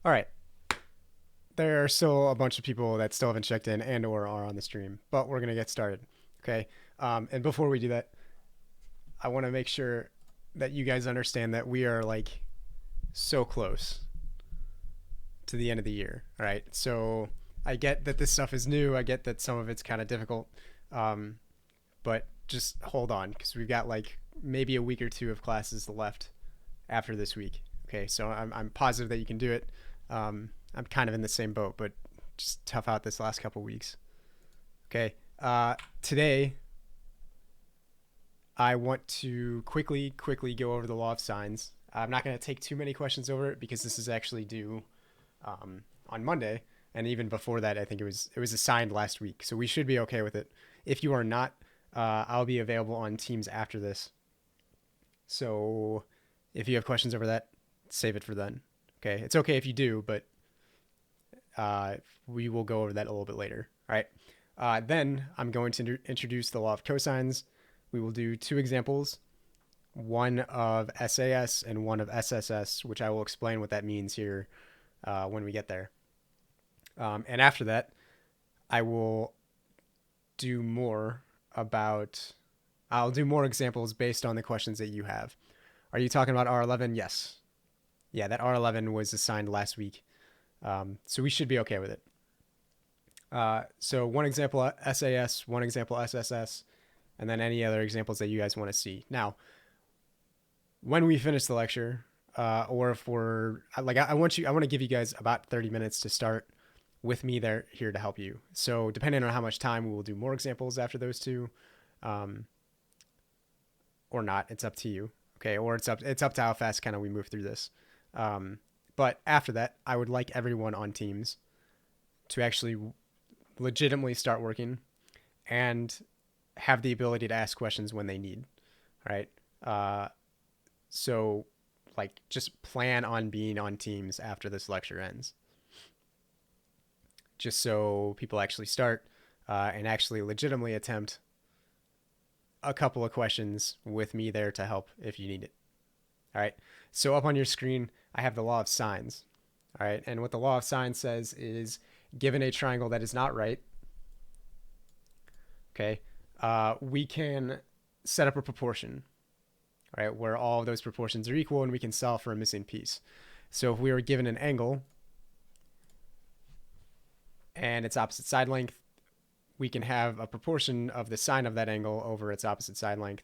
All right. There are still a bunch of people that still haven't checked in and or are on the stream, but we're gonna get started. Okay. And before we do that, I want to make sure that you guys understand that we are like so close to the end of the year. All right. So I get that this stuff is new. I get that some of it's kind of difficult. Um, but just hold on because we've got like maybe a week or two of classes left after this week. Okay. So I'm positive that you can do it. I'm kind of in the same boat, but just tough out this last couple weeks. Okay. Today, I want to quickly go over the law of sines. I'm not going to take too many questions over it because this is actually due on Monday, and even before that, I think it was assigned last week, so we should be okay with it. If you are not, I'll be available on Teams after this. So if you have questions over that, save it for then. Okay, it's okay if you do, but uh, we will go over that a little bit later. All right. Then I'm going to introduce the law of cosines. We will do two examples, one of SAS and one of SSS, which I will explain what that means here when we get there. And after that, I will do more about. I'll do more examples based on the questions that you have. Are you talking about R11? Yes. Yeah, that R11 was assigned last week. So we should be okay with it. So one example SAS, one example SSS, and then any other examples that you guys want to see. Now, when we finish the lecture, or if we're like, I want to give you guys about 30 minutes to start with me there here to help you. So depending on how much time, we will do more examples after those two, um, or not. It's up to you. Okay, or it's up to how fast kind of we move through this. Um, but after that, I would like everyone on Teams to actually legitimately start working and have the ability to ask questions when they need. All right. So, like, just plan on being on Teams after this lecture ends, just so people actually start and actually legitimately attempt a couple of questions with me there to help if you need it. All right. So, up on your screen, I have the law of sines. All right. And what the law of sines says is given a triangle that is not right, okay, we can set up a proportion, right, where all of those proportions are equal and we can solve for a missing piece. So if we were given an angle and its opposite side length, we can have a proportion of the sine of that angle over its opposite side length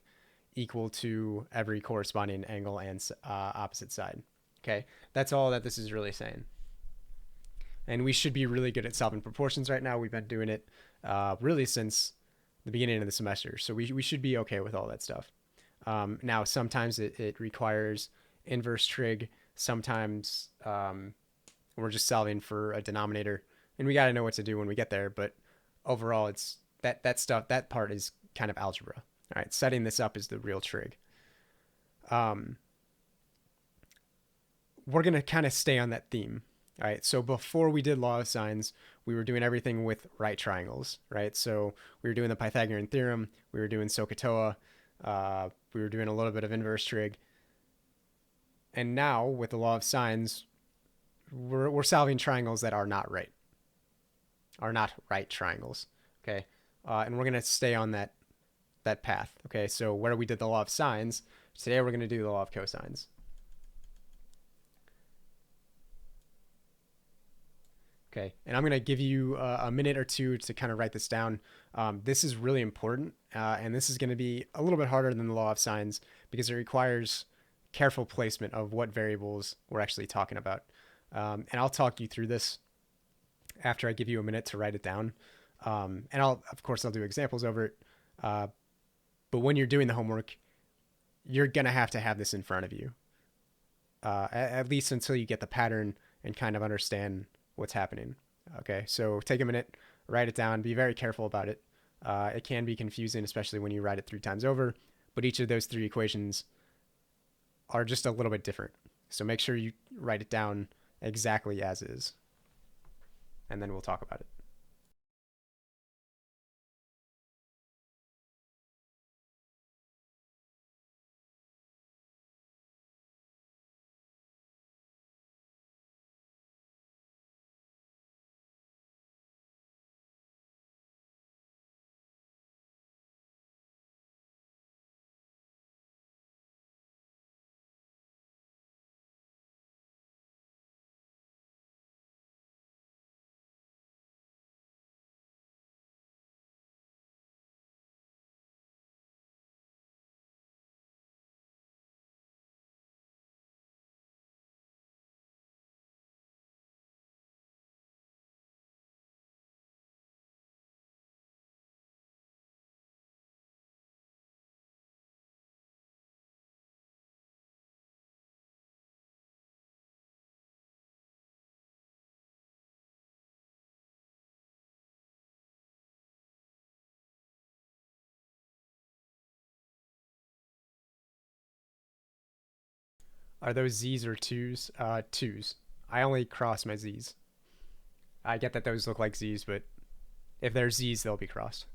equal to every corresponding angle and opposite side. Okay, that's all that this is really saying. And we should be really good at solving proportions right now. We've been doing it really since the beginning of the semester. So we should be okay with all that stuff. Now, sometimes it requires inverse trig. Sometimes we're just solving for a denominator. And we got to know what to do when we get there. But overall, it's that stuff, that part is kind of algebra. All right, setting this up is the real trig. Um, we're going to kind of stay on that theme. All right, so before we did law of sines, we were doing everything with right triangles, right? So we were doing the Pythagorean theorem, we were doing SOHCAHTOA, we were doing a little bit of inverse trig. And now with the law of sines, we're solving triangles that are not right triangles, okay? And we're going to stay on that path, okay? So where we did the law of sines, today we're going to do the law of cosines. Okay, and I'm going to give you a minute or two to kind of write this down. This is really important, and this is going to be a little bit harder than the law of sines because it requires careful placement of what variables we're actually talking about. And I'll talk you through this after I give you a minute to write it down. And of course, I'll do examples over it. But when you're doing the homework, you're going to have this in front of you, at least until you get the pattern and kind of understand what's happening. Okay, so take a minute, write it down, be very careful about it. It can be confusing, especially when you write it 3 times over, but each of those 3 equations are just a little bit different. So make sure you write it down exactly as is, and then we'll talk about it. Are those z's or twos? Twos. I only cross my z's. I get that those look like z's, but if they're z's, they'll be crossed.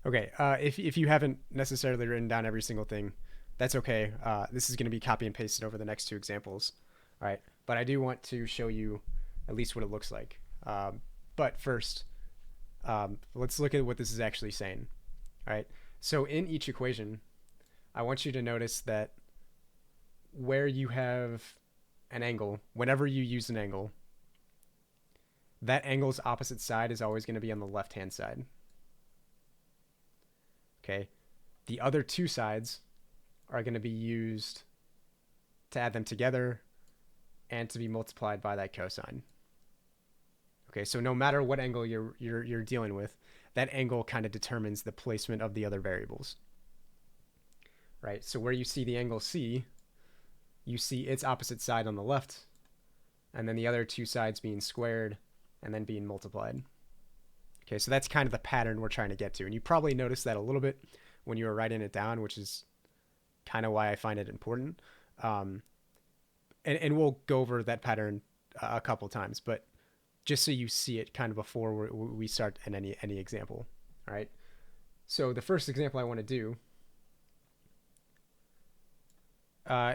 Okay, if you haven't necessarily written down every single thing, that's okay. This is going to be copy and pasted over the next two examples. All right, but I do want to show you at least what it looks like. But first, let's look at what this is actually saying. All right, so in each equation, I want you to notice that where you have an angle, whenever you use an angle, that angle's opposite side is always going to be on the left-hand side. Okay, the other two sides are going to be used to add them together and to be multiplied by that cosine. Okay, so no matter what angle you're dealing with, that angle kind of determines the placement of the other variables. Right, so where you see the angle C, you see its opposite side on the left, and then the other two sides being squared and then being multiplied. Okay, so that's kind of the pattern we're trying to get to. And you probably noticed that a little bit when you were writing it down, which is kind of why I find it important. And we'll go over that pattern a couple times, but just so you see it kind of before we start in any example. All right. So the first example I want to do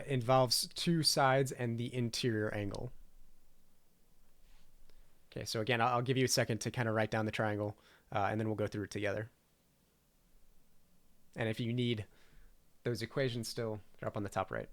involves two sides and the interior angle. Okay, so again, I'll give you a second to kind of write down the triangle, and then we'll go through it together. And if you need those equations still, they're up on the top right.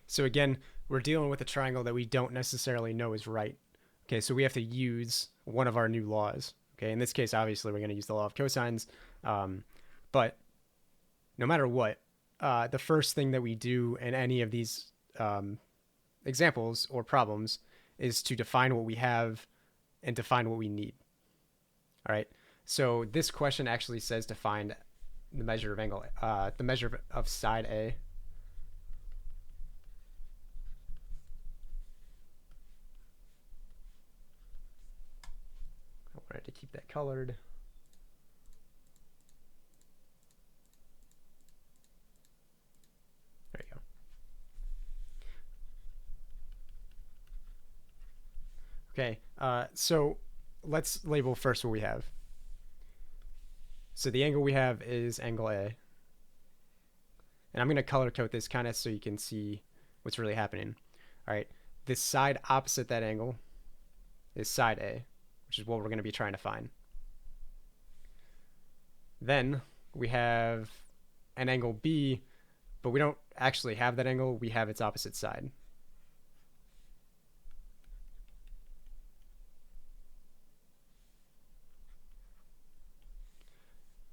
So again, we're dealing with a triangle that we don't necessarily know is right. Okay, so we have to use one of our new laws. Okay, in this case, obviously, we're going to use the law of cosines. But no matter what, the first thing that we do in any of these examples or problems is to define what we have and define what we need. All right, so this question actually says to find the measure of angle, the measure of side A. I wanted to keep that colored. There you go. Okay, so let's label first what we have. So the angle we have is angle A. And I'm going to color code this kind of so you can see what's really happening. All right, this side opposite that angle is side A, which is what we're going to be trying to find. Then we have an angle B, but we don't actually have that angle. We have its opposite side.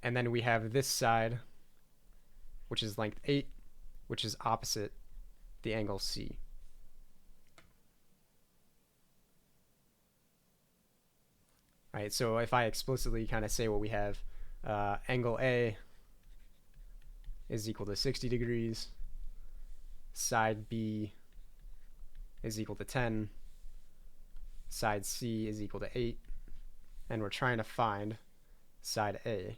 And then we have this side, which is length 8, which is opposite the angle C. All right, so if I explicitly kind of say what we have, angle A is equal to 60 degrees, side B is equal to 10, side C is equal to 8, and we're trying to find side A.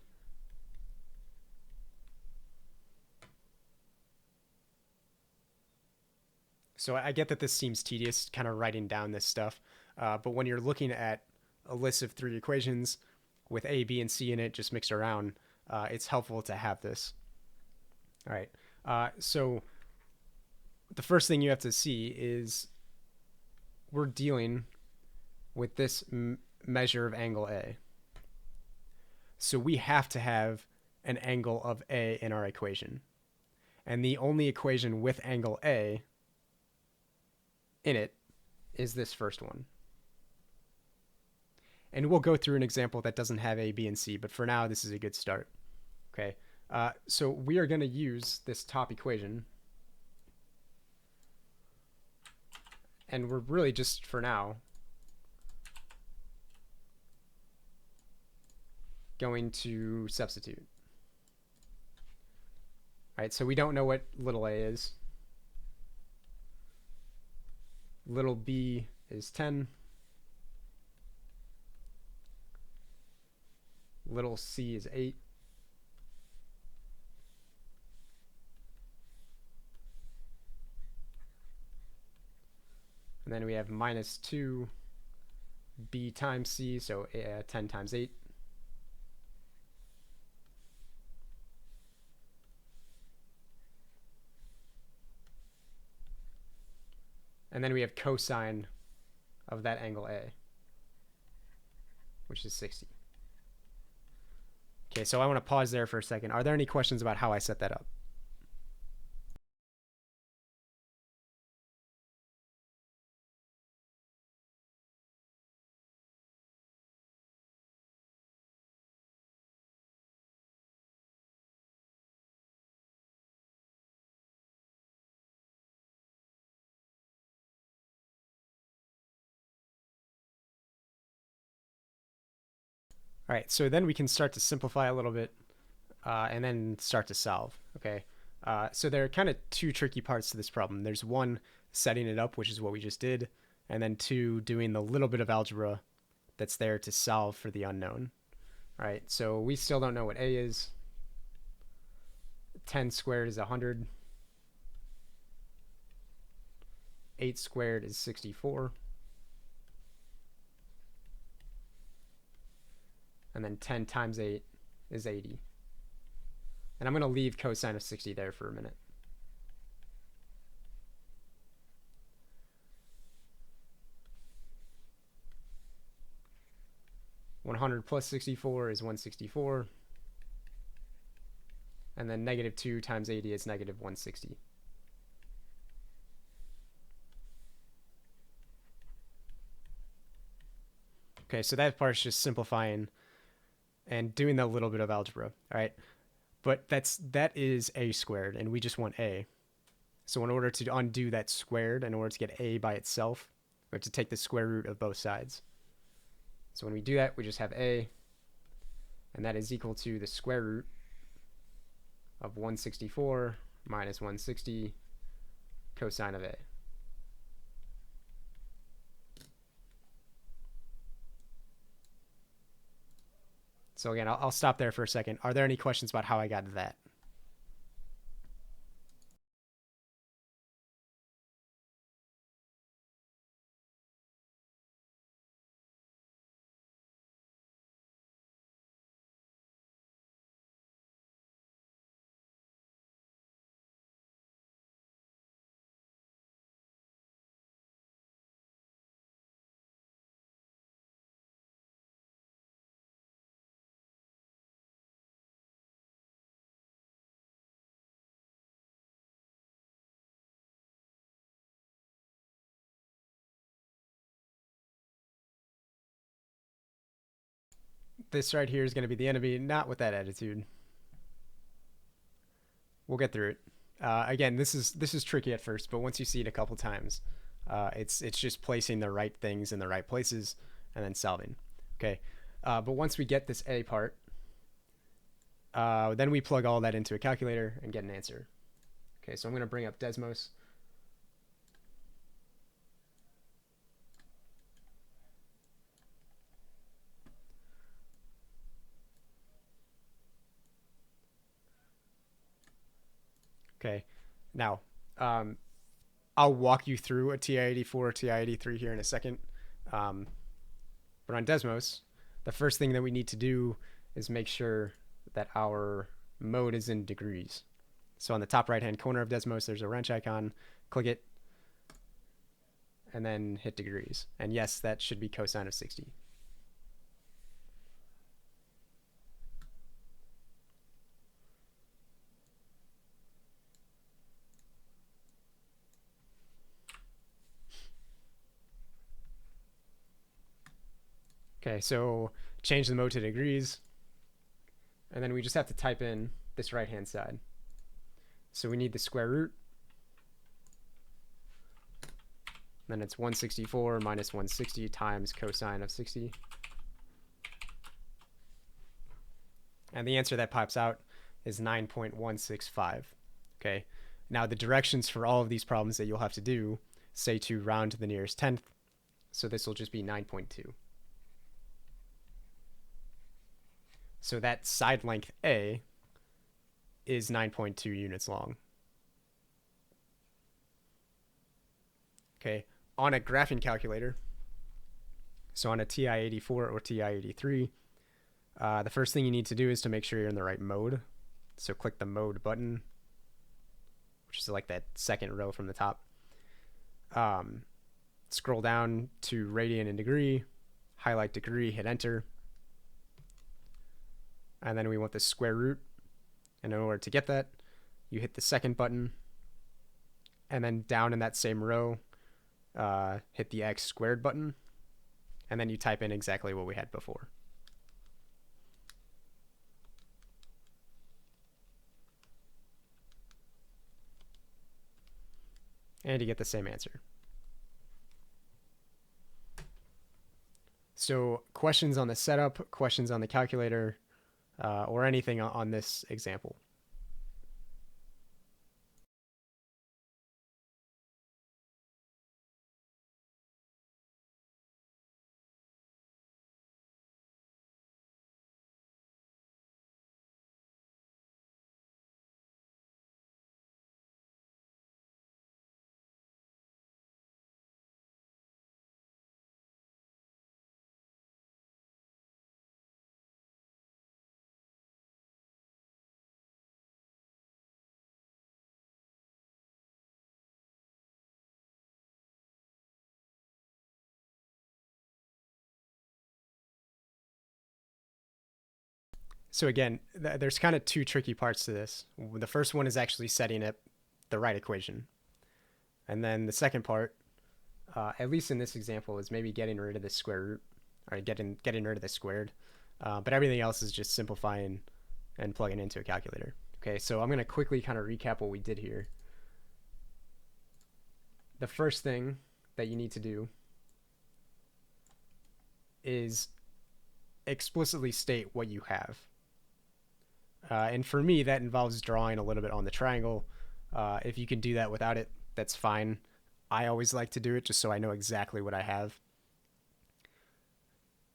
So I get that this seems tedious, kind of writing down this stuff, but when you're looking at a list of 3 equations with A, B, and C in it just mixed around, it's helpful to have this. All right, so the first thing you have to see is we're dealing with this measure of angle A. So we have to have an angle of A in our equation. And the only equation with angle A in it is this first one. And we'll go through an example that doesn't have A, B, and C, but for now, this is a good start. Okay, so we are going to use this top equation. And we're really just, for now, going to substitute. All right, so we don't know what little a is. Little b is 10. Little c is 8. And then we have minus 2 b times c, so 10 times 8. And then we have cosine of that angle A, which is 60. Okay, so I want to pause there for a second. Are there any questions about how I set that up? All right, so then we can start to simplify a little bit and then start to solve, okay? So there are kind of 2 tricky parts to this problem. There's 1, setting it up, which is what we just did, and then 2, doing the little bit of algebra that's there to solve for the unknown. All right, so we still don't know what A is. 10 squared is 100. 8 squared is 64. And then 10 times 8 is 80. And I'm going to leave cosine of 60 there for a minute. (100 plus 64 is 164. And then negative 2 times 80 is negative 160. Okay, so that part's just simplifying and doing a little bit of algebra, all right? But that is a squared, and we just want a. So in order to undo that squared, in order to get a by itself, we have to take the square root of both sides. So when we do that, we just have a, and that is equal to the square root of 164 minus 160 cosine of a. So again, I'll stop there for a second. Are there any questions about how I got to that? This right here is going to be the enemy, not with that attitude. We'll get through it. Again, this is tricky at first, but once you see it a couple times, it's just placing the right things in the right places and then solving. Okay, But once we get this a part, then we plug all that into a calculator and get an answer. Okay, so I'm going to bring up Desmos. Okay, now I'll walk you through a TI-84 or TI-83 here in a second. But on Desmos, the first thing that we need to do is make sure that our mode is in degrees. So on the top right-hand corner of Desmos, there's a wrench icon. Click it, and then hit degrees. And yes, that should be cosine of 60. Okay, so change the mode to degrees, and then we just have to type in this right-hand side. So we need the square root, then it's 164 minus 160 times cosine of 60. And the answer that pops out is 9.165. Okay, now the directions for all of these problems that you'll have to do say to round to the nearest tenth, so this will just be 9.2. So that side length A is 9.2 units long. Okay, on a graphing calculator, so on a TI-84 or TI-83, the first thing you need to do is to make sure you're in the right mode. So click the mode button, which is like that second row from the top. Scroll down to radian and degree, highlight degree, hit enter. And then we want the square root. And in order to get that, you hit the second button. And then down in that same row, hit the x squared button. And then you type in exactly what we had before. And you get the same answer. So questions on the setup, questions on the calculator, or anything on this example? So again, there's kind of two tricky parts to this. The first one is actually setting up the right equation. And then the second part, at least in this example, is maybe getting rid of the square root, or getting rid of the squared. But everything else is just simplifying and plugging into a calculator. Okay, so I'm going to quickly kind of recap what we did here. The first thing that you need to do is explicitly state what you have. And for me, that involves drawing a little bit on the triangle. If you can do that without it, that's fine. I always like to do it just so I know exactly what I have.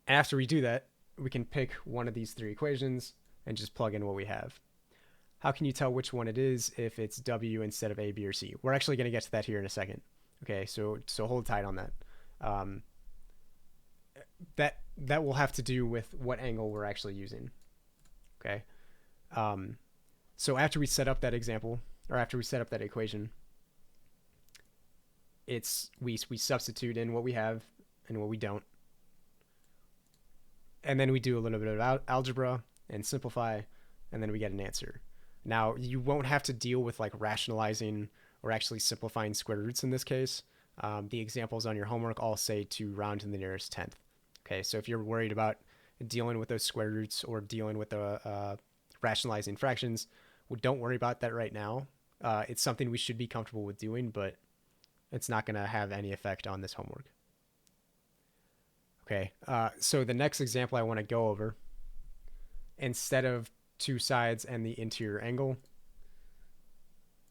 And after we do that, we can pick one of these three equations and just plug in what we have. How can you tell which one it is if it's W instead of A, B, or C? We're actually going to get to that here in a second. Okay, so hold tight on that. That will have to do with what angle we're actually using. Okay. So after we set up that example, or after we set up that equation, we substitute in what we have and what we don't. And then we do a little bit of algebra and simplify, and then we get an answer. Now, you won't have to deal with like rationalizing or actually simplifying square roots in this case. The examples on your homework all say to round to the nearest tenth. Okay, so if you're worried about dealing with those square roots or dealing with the rationalizing fractions, well, don't worry about that right now. It's something we should be comfortable with doing, but it's not going to have any effect on this homework. Okay, so the next example I want to go over, instead of two sides and the interior angle,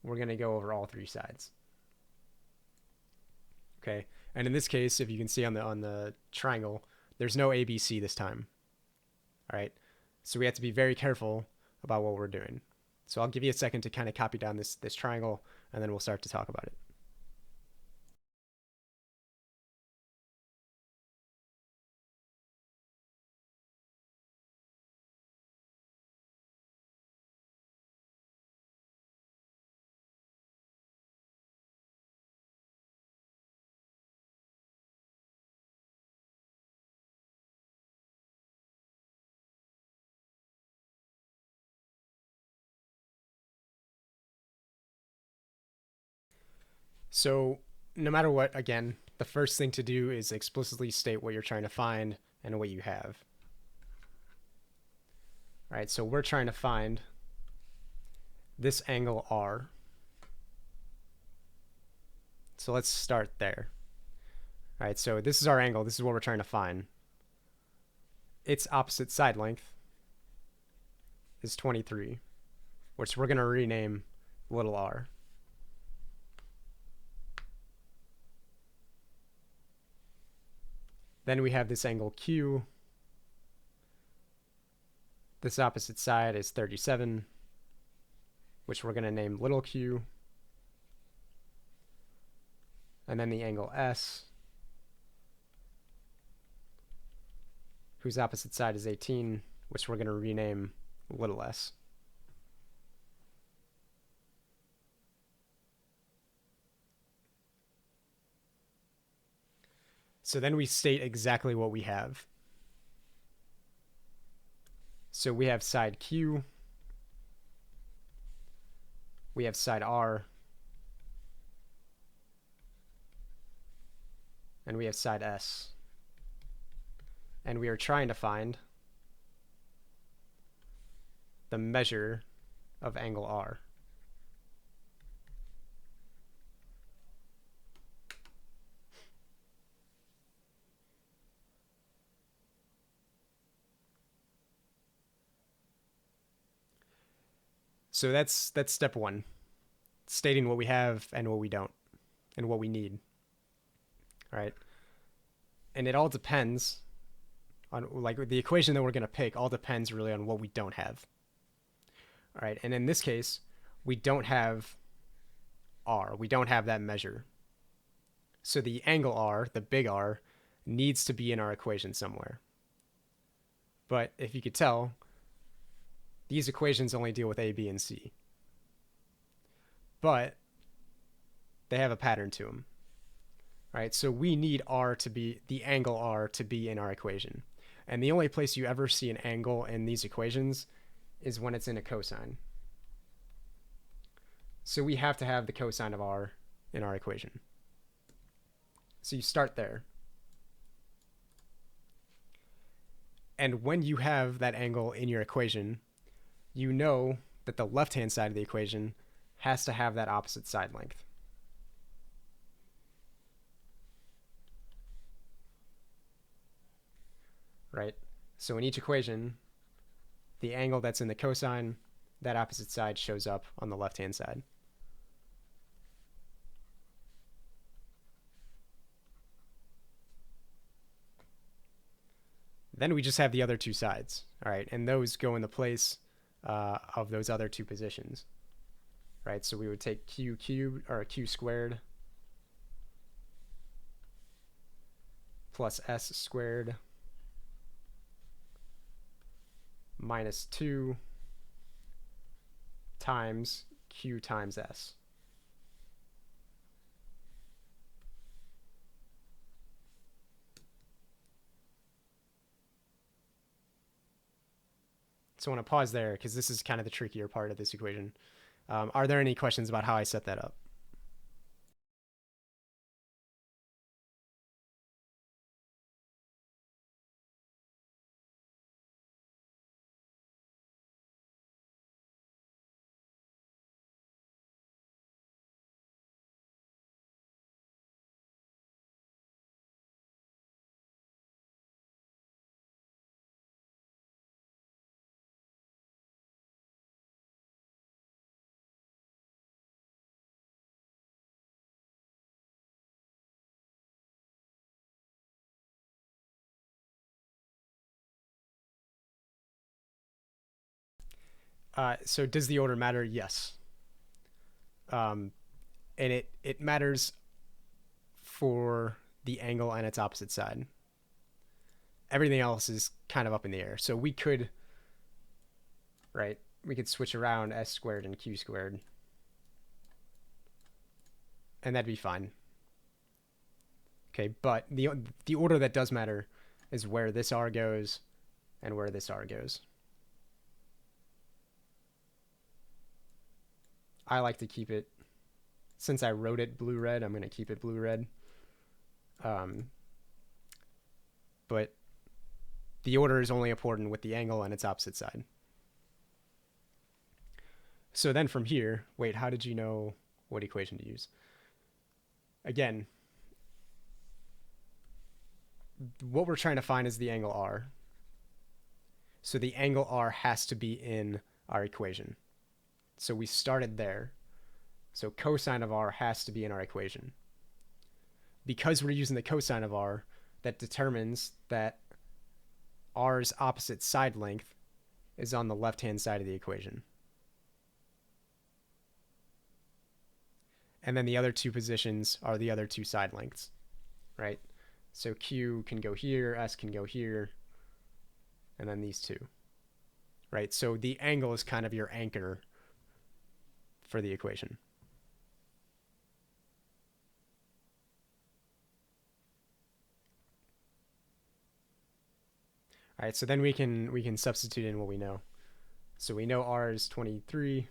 we're going to go over all three sides. Okay, and in this case, if you can see on the triangle, there's no ABC this time. All right, so we have to be very careful about what we're doing. So I'll give you a second to kind of copy down this triangle, and then we'll start to talk about it. So no matter what, again, the first thing to do is explicitly state what you're trying to find and what you have. All right, so we're trying to find this angle R. So let's start there. All right, so this is our angle. This is what we're trying to find. Its opposite side length is 23, which we're going to rename little r. Then we have this angle Q. This opposite side is 37, which we're going to name little q. And then the angle S, whose opposite side is 18, which we're going to rename little s. So then we state exactly what we have. So we have side Q, we have side R, and we have side S. And we are trying to find the measure of angle R. So that's step one, stating what we have and what we don't, and what we need. All right. And it all depends on, like, the equation that we're going to pick all depends really on what we don't have. All right. And in this case, we don't have R. We don't have that measure. So the angle R, the big R, needs to be in our equation somewhere. But if you could tell, these equations only deal with A, B, and C. But they have a pattern to them. All right, so we need R to be, the angle R to be in our equation. And the only place you ever see an angle in these equations is when it's in a cosine. So we have to have the cosine of R in our equation. So you start there. And when you have that angle in your equation, you know that the left-hand side of the equation has to have that opposite side length. Right? So in each equation, the angle that's in the cosine, that opposite side shows up on the left-hand side. Then we just have the other two sides, all right? And those go in the place of those other two positions, right? So we would take q cubed, or q squared, plus s squared, minus 2 times q times s. So I want to pause there because this is kind of the trickier part of this equation. Are there any questions about how I set that up? So does the order matter? Yes. Um, and it matters for the angle and its opposite side. Everything else is kind of up in the air. So we could, right? We could switch around s squared and q squared, and that'd be fine. Okay, but the order that does matter is where this r goes and where this r goes. I like to keep it, since I wrote it blue-red, I'm going to keep it blue-red. But the order is only important with the angle and its opposite side. So then from here, wait, how did you know what equation to use? Again, what we're trying to find is the angle r. So the angle r has to be in our equation. So we started there. So cosine of r has to be in our equation. Because we're using the cosine of r, that determines that r's opposite side length is on the left-hand side of the equation. And then the other two positions are the other two side lengths, right? So q can go here, s can go here, and then these two, right? So the angle is kind of your anchor for the equation. All right, so then we can substitute in what we know. So we know r is 23.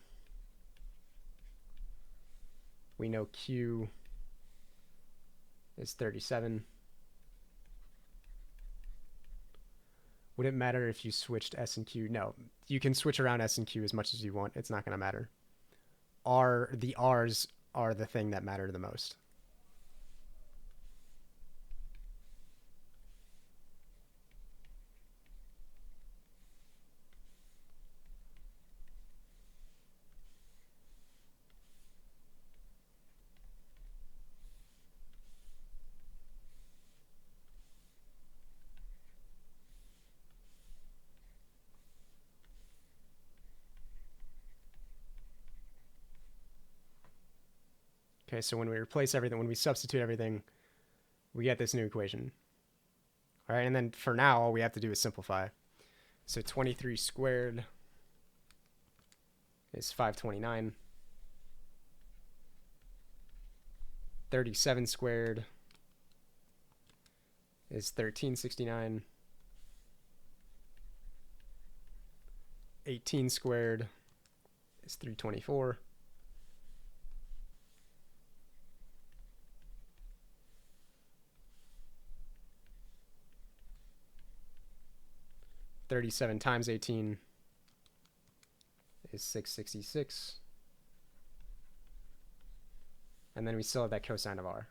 We know q is 37. Would it matter if you switched s and q? No, you can switch around s and q as much as you want. It's not going to matter. The r's are the thing that matter the most. Okay, so when we replace everything, when we substitute everything, we get this new equation. All right, and then for now, all we have to do is simplify. So 23 squared is 529. 37 squared is 1369. 18 squared is 324. 37 times 18 is 666. And then we still have that cosine of r.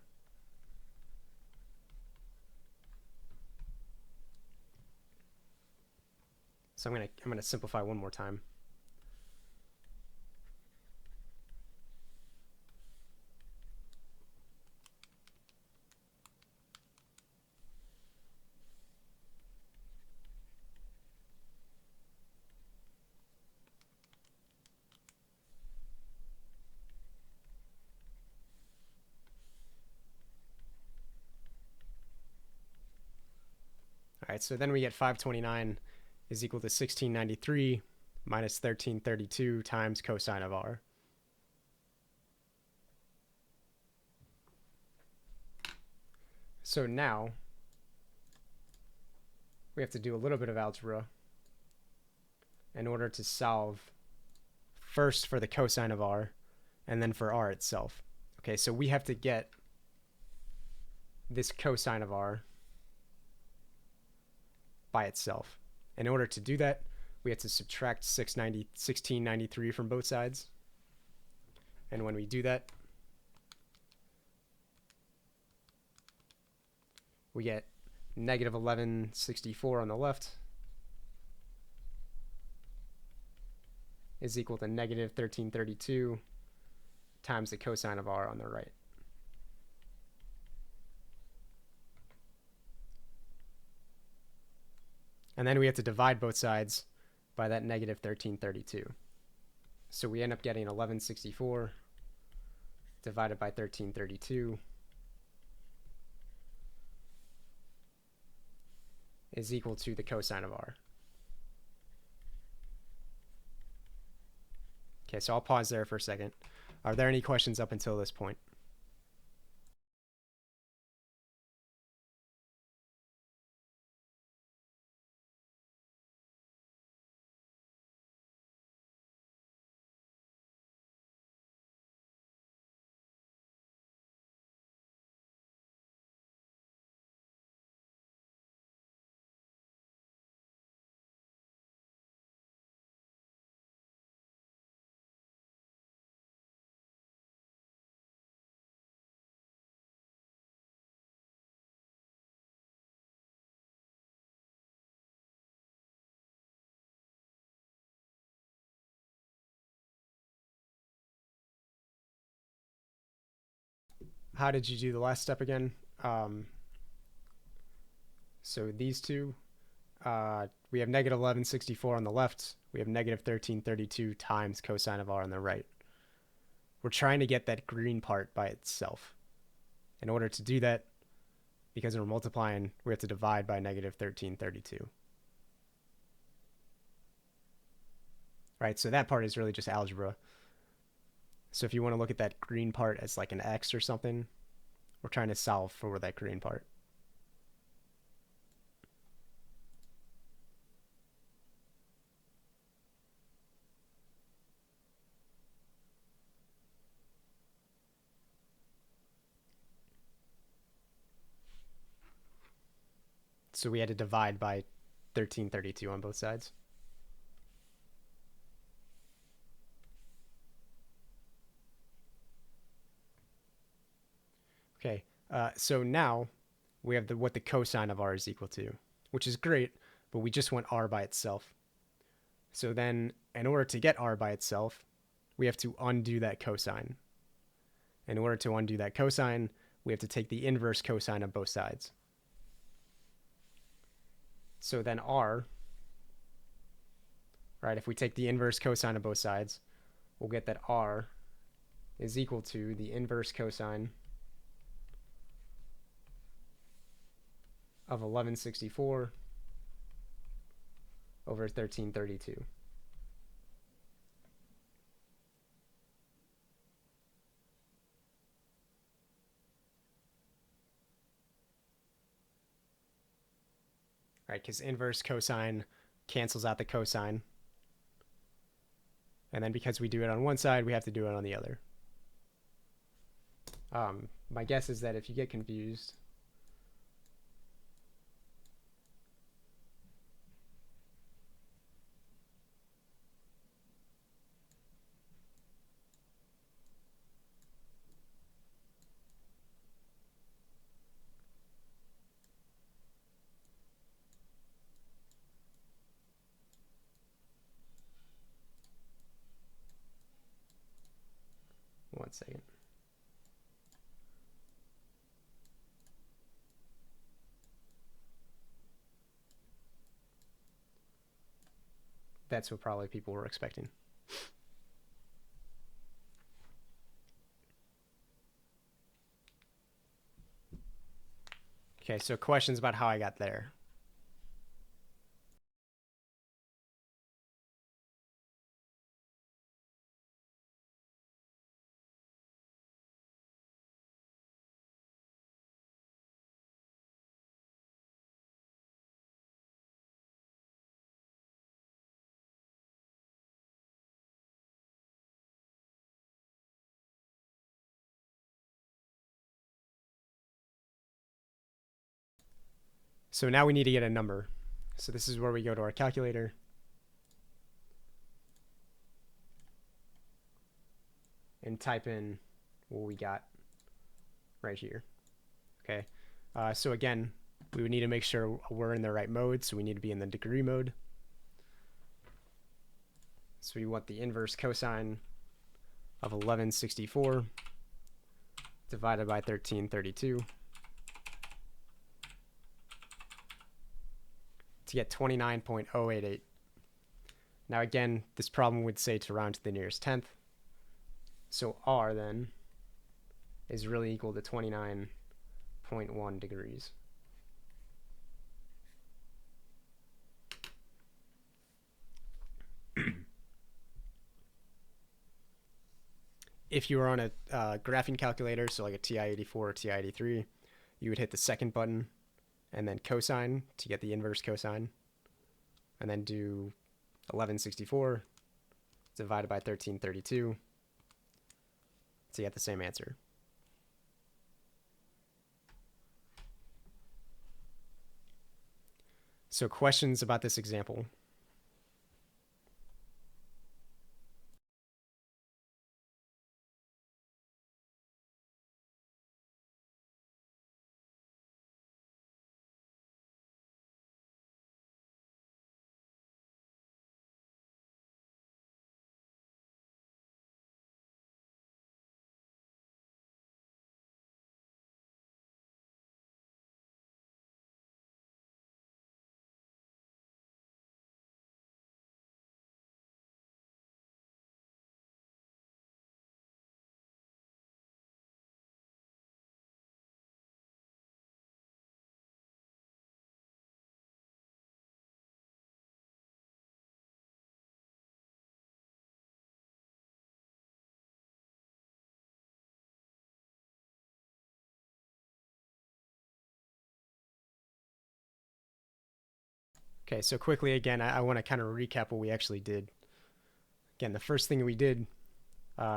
So I'm gonna simplify one more time. All right, so then we get 529 is equal to 1693 minus 1332 times cosine of r. So now we have to do a little bit of algebra in order to solve first for the cosine of r and then for r itself. Okay, so we have to get this cosine of r by itself. In order to do that, we have to subtract 1693 from both sides. And when we do that, we get negative 1164 on the left is equal to negative 1332 times the cosine of r on the right. And then we have to divide both sides by that negative 1332. So we end up getting 1164 divided by 1332 is equal to the cosine of r. Okay, so I'll pause there for a second. Are there any questions up until this point? How did you do the last step again? So these two, we have negative 1164 on the left. We have negative 1332 times cosine of r on the right. We're trying to get that green part by itself. In order to do that, because we're multiplying, we have to divide by negative 1332. Right, so that part is really just algebra. So if you want to look at that green part as like an x or something, we're trying to solve for that green part. So we had to divide by 1332 on both sides. Okay, so now we have what the cosine of r is equal to, which is great, but we just want r by itself. So then, in order to get r by itself, we have to undo that cosine. In order to undo that cosine, we have to take the inverse cosine of both sides. So then r, right, if we take the inverse cosine of both sides, we'll get that r is equal to the inverse cosine of 1164 over 1332. Right, because inverse cosine cancels out the cosine. And then because we do it on one side, we have to do it on the other. My guess is that if you get confused, one second. That's what probably people were expecting. Okay, so questions about how I got there. So now we need to get a number. So this is where we go to our calculator. And type in what we got right here. Okay. So again, we would need to make sure we're in the right mode. So we need to be in the degree mode. So we want the inverse cosine of 1164 divided by 1332 to get 29.088. Now again, this problem would say to round to the nearest tenth. So r then is really equal to 29.1 degrees. If you were on a graphing calculator, so like a TI-84 or TI-83, you would hit the second button and then cosine to get the inverse cosine, and then do 1164 divided by 1332 to get the same answer. So questions about this example? Okay, so quickly again, I want to kind of recap what we actually did. Again, the first thing we did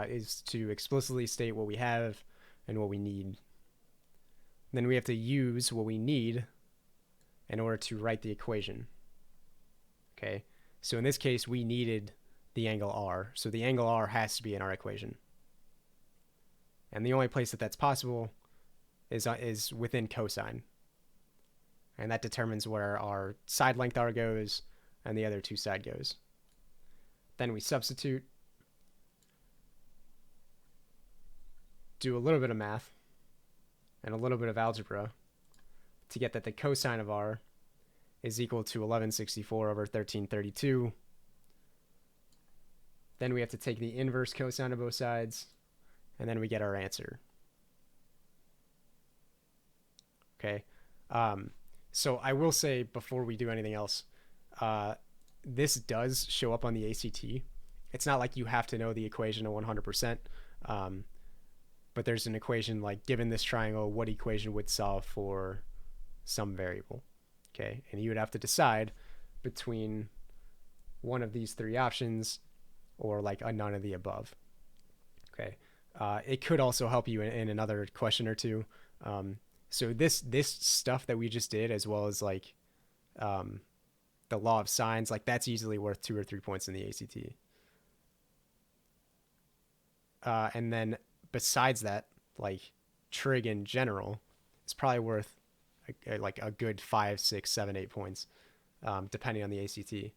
is to explicitly state what we have and what we need. Then we have to use what we need in order to write the equation. Okay, so in this case, we needed the angle r, so the angle r has to be in our equation. And the only place that that's possible is within cosine. And that determines where our side length r goes and the other two side goes. Then we substitute, do a little bit of math and a little bit of algebra to get that the cosine of r is equal to 1164 over 1332. Then we have to take the inverse cosine of both sides, and then we get our answer. Okay. So I will say before we do anything else, this does show up on the ACT. It's not like you have to know the equation 100%, but there's an equation like, given this triangle, what equation would solve for some variable? Okay, and you would have to decide between one of these three options or like a none of the above. Okay, it could also help you in another question or two. So this stuff that we just did, as well as like the law of sines, like that's easily worth 2 or 3 points in the ACT. And then besides that, like trig in general is probably worth like a good 5, 6, 7, 8 points, depending on the ACT.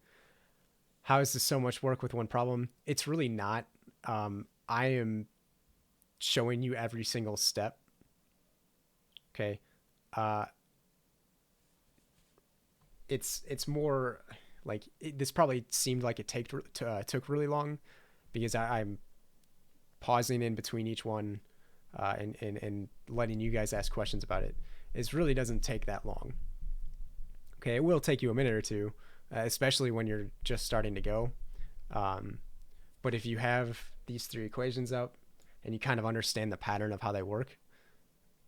How is this so much work with one problem? It's really not. I am showing you every single step. Okay. It's more like this probably seemed like it took really long because I'm pausing in between each one and letting you guys ask questions about it. It really doesn't take that long. Okay, it will take you a minute or two, especially when you're just starting to go. But if you have these three equations up and you kind of understand the pattern of how they work,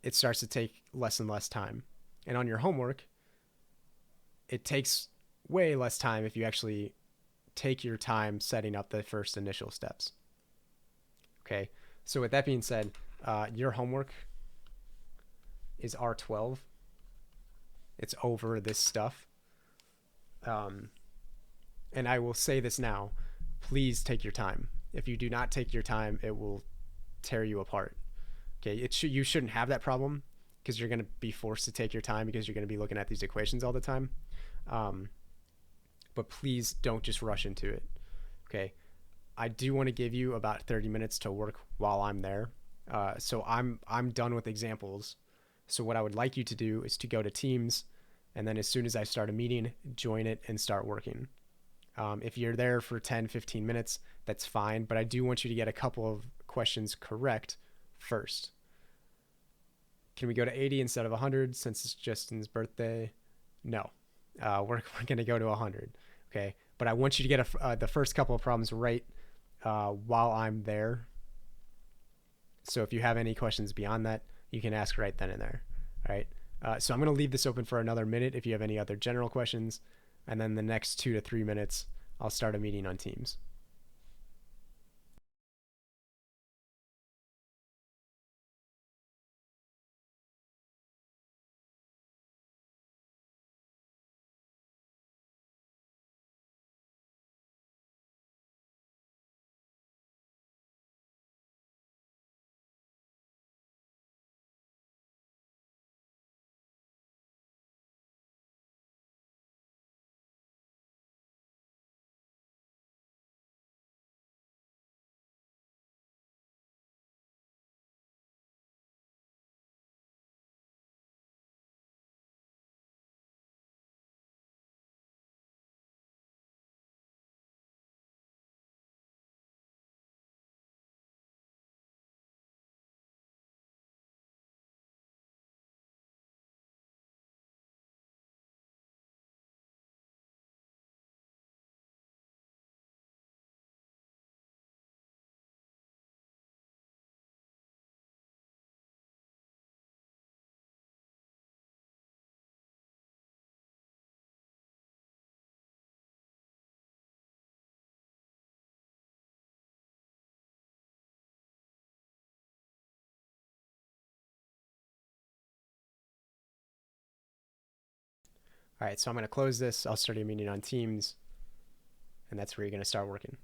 it starts to take less and less time. And on your homework, it takes way less time if you actually take your time setting up the first initial steps. Okay, so with that being said, your homework is R12. It's over this stuff. And I will say this now, please take your time. If you do not take your time, it will tear you apart. Okay, you shouldn't have that problem because you're going to be forced to take your time because you're going to be looking at these equations all the time. But please don't just rush into it. Okay, I do want to give you about 30 minutes to work while I'm there. So I'm done with examples. So what I would like you to do is to go to Teams, and then as soon as I start a meeting, join it and start working. If you're there for 10, 15 minutes, that's fine. But I do want you to get a couple of questions correct first. Can we go to 80 instead of 100 since it's Justin's birthday? No. We're going to go to 100. Okay. But I want you to get the first couple of problems right while I'm there. So if you have any questions beyond that, you can ask right then and there. All right. So I'm going to leave this open for another minute if you have any other general questions. And then the next 2 to 3 minutes, I'll start a meeting on Teams. All right. So I'm going to close this. I'll start a meeting on Teams. And that's where you're going to start working.